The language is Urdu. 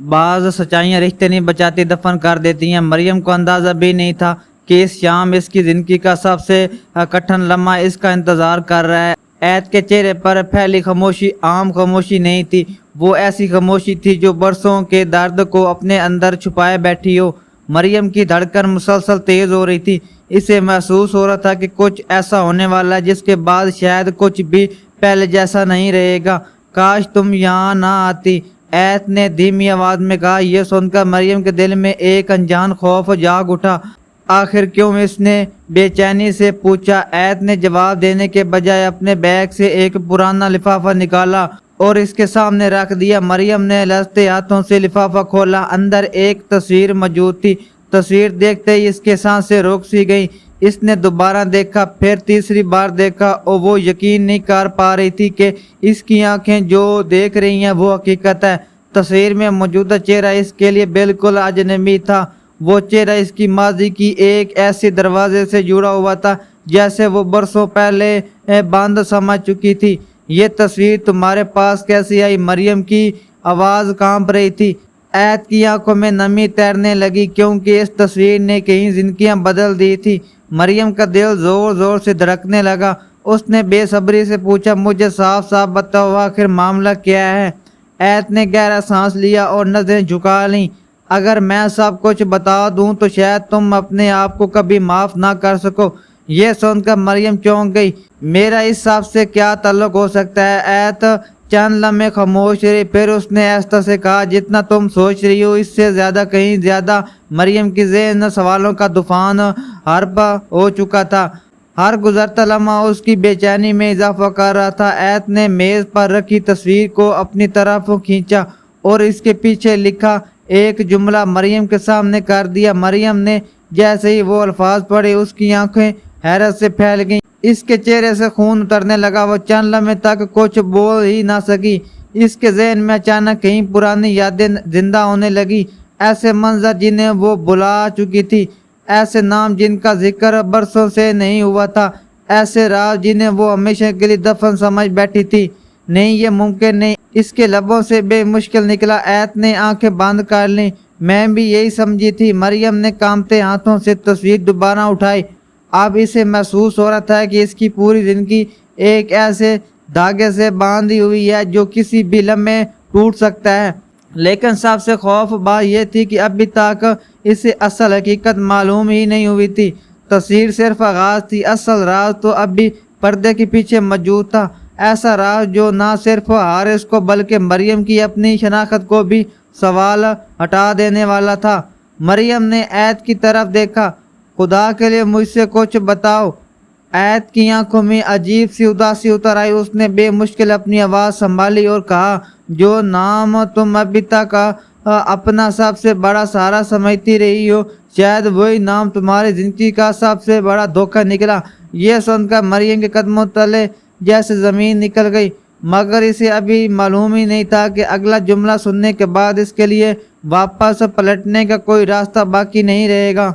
بعض سچائیاں رشتے نہیں بچاتی، دفن کر دیتی ہیں۔ مریم کو اندازہ بھی نہیں تھا کہ اس شام اس کی زندگی کا سب سے کٹھن لمحہ اس کا انتظار کر رہا ہے۔ عید کے چہرے پر پھیلی خاموشی عام خاموشی نہیں تھی، وہ ایسی خاموشی تھی جو برسوں کے درد کو اپنے اندر چھپائے بیٹھی ہو۔ مریم کی دھڑکن مسلسل تیز ہو رہی تھی، اسے محسوس ہو رہا تھا کہ کچھ ایسا ہونے والا ہے جس کے بعد شاید کچھ بھی پہلے جیسا نہیں رہے گا۔ کاش تم یہاں نہ آتی، ایت نے دھیمی آواز میں کہا۔ یہ سن کر مریم کے دل میں ایک انجان خوف جاگ اٹھا۔ آخر کیوں؟ اس نے بے چینی سے پوچھا۔ ایت نے جواب دینے کے بجائے اپنے بیگ سے ایک پرانا لفافہ نکالا اور اس کے سامنے رکھ دیا۔ مریم نے لرزتے ہاتھوں سے لفافہ کھولا، اندر ایک تصویر موجود تھی۔ تصویر دیکھتے ہی اس کے سانسیں رک سی گئیں۔ اس نے دوبارہ دیکھا، پھر تیسری بار دیکھا اور وہ یقین نہیں کر پا رہی تھی کہ اس کی آنکھیں جو دیکھ رہی ہیں وہ حقیقت ہے۔ تصویر میں موجودہ چہرہ اس کے لیے بالکل اجنبی تھا۔ وہ چہرہ اس کی ماضی کی ایک ایسے دروازے سے جڑا ہوا تھا جیسے وہ برسوں پہلے بند سمجھ چکی تھی۔ یہ تصویر تمہارے پاس کیسے آئی؟ مریم کی آواز کانپ رہی تھی۔ ایت کی آنکھوں میں نمی تیرنے لگی کیونکہ اس تصویر نے کئی زندگیاں بدل دی تھی۔ مریم کا دل زور زور سے دھڑکنے لگا۔ اس نے بے صبری سے پوچھا، مجھے صاف صاف بتاؤ، آخر معاملہ کیا ہے؟ ایت نے گہرا سانس لیا اور نظریں جھکا لیں۔ اگر میں سب کچھ بتا دوں تو شاید تم اپنے آپ کو کبھی معاف نہ کر سکو۔ یہ سن کر مریم چونک گئی۔ میرا اس سب سے کیا تعلق ہو سکتا ہے؟ ایت چند لمحے خاموش رہی، پھر اس نے آہستہ سے کہا، جتنا تم سوچ رہی ہو اس سے زیادہ، کہیں زیادہ۔ مریم کی ذہن سوالوں کا طوفان حرب ہو چکا تھا۔ ہر گزرتا لمحہ اس کی بے چینی میں اضافہ کر رہا تھا۔ ایت نے میز پر رکھی تصویر کو اپنی طرف کھینچا اور اس کے پیچھے لکھا ایک جملہ مریم کے سامنے کر دیا۔ مریم نے جیسے ہی وہ الفاظ پڑھے اس کی آنکھیں حیرت سے پھیل گئیں، اس کے چہرے سے خون اترنے لگا۔ وہ چند لمحے تک کچھ بول ہی نہ سکی۔ اس کے ذہن میں اچانک کئی پرانی یادیں زندہ ہونے لگی، ایسے منظر جنہیں وہ بھلا چکی تھی، ایسے نام جن کا ذکر برسوں سے نہیں ہوا تھا، ایسے راز جنہیں وہ ہمیشہ کے لیے دفن سمجھ بیٹھی تھی۔ نہیں، یہ ممکن نہیں، اس کے لبوں سے بے مشکل نکلا۔ ایت نے آنکھیں بند کر لیں۔ میں بھی یہی سمجھی تھی۔ مریم نے کانپتے ہاتھوں سے تصویر دوبارہ اٹھائی۔ اب اسے محسوس ہو رہا تھا کہ اس کی پوری زندگی ایک ایسے دھاگے سے باندھی ہوئی ہے جو کسی بھی لمحے ٹوٹ سکتا ہے۔ لیکن سب سے خوف بات یہ تھی کہ ابھی تک اسے اصل حقیقت معلوم ہی نہیں ہوئی تھی۔ تصویر صرف آغاز تھی، اصل راز تو اب بھی پردے کے پیچھے موجود تھا۔ ایسا راز جو نہ صرف حارث کو بلکہ مریم کی اپنی شناخت کو بھی سوال ہٹا دینے والا تھا۔ مریم نے ایت کی طرف دیکھا۔ خدا کے لیے مجھ سے کچھ بتاؤ۔ ایت کی آنکھوں میں عجیب سی اداسی اتر آئی۔ اس نے بے مشکل اپنی آواز سنبھالی اور کہا، جو نام تم ابھی تک اپنا سب سے بڑا سہارا سمجھتی رہی ہو، شاید وہی نام تمہاری زندگی کا سب سے بڑا دھوکہ نکلا۔ یہ سن کر مریم کے قدموں تلے جیسے زمین نکل گئی، مگر اسے ابھی معلوم ہی نہیں تھا کہ اگلا جملہ سننے کے بعد اس کے لیے واپس پلٹنے کا کوئی راستہ باقی نہیں رہے گا۔